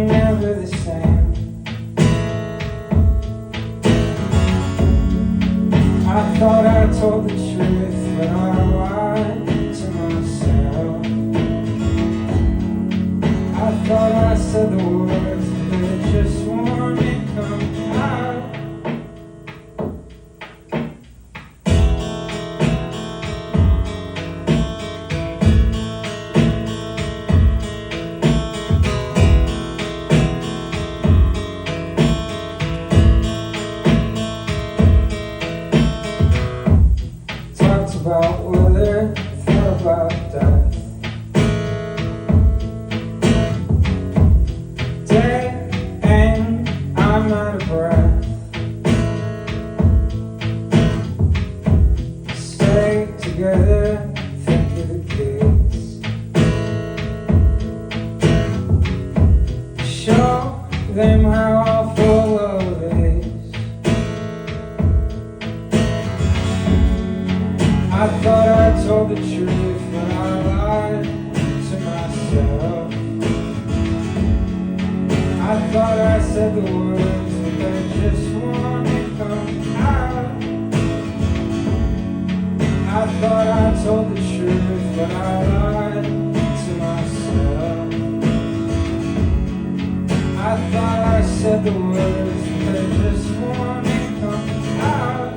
never the same. I thought I told the truth, but I lied to myself. I thought I said the words, but they just wouldn't come out. Talked about weather, thought about death. Day and I'm out of breath. Stay together, think of the kids. Show them how awful love is. I thought I told the truth, but I lied to myself. I thought I said the words, but they just wouldn't come out. I thought I told the truth, but I lied to myself. I thought I said the words, but they just wouldn't come out.